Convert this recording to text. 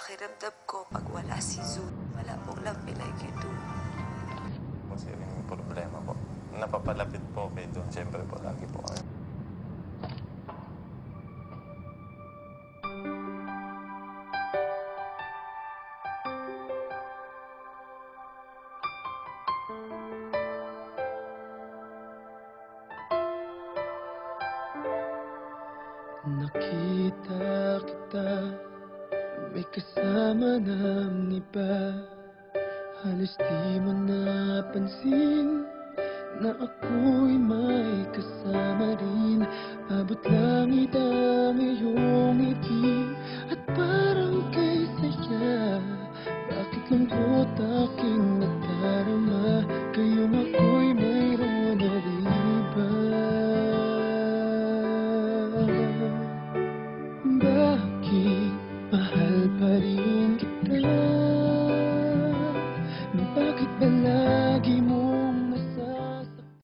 pakiramdam ko pag wala si Zul. Wala pong love me like you do. Kasi yung problema po, napapalapit po kayo doon. Siyempre po, lagi po kayo. Nakita kita, may kasama ng iba. Halos di mo napansin na ako'y may kasama rin. Abot langit ang iyong ngiti at parang kay saya. Bakit lungkot aking nadarama, kayong ako'y mayroon na rin iba? Bakit mahal pa rin kita? Bakit ba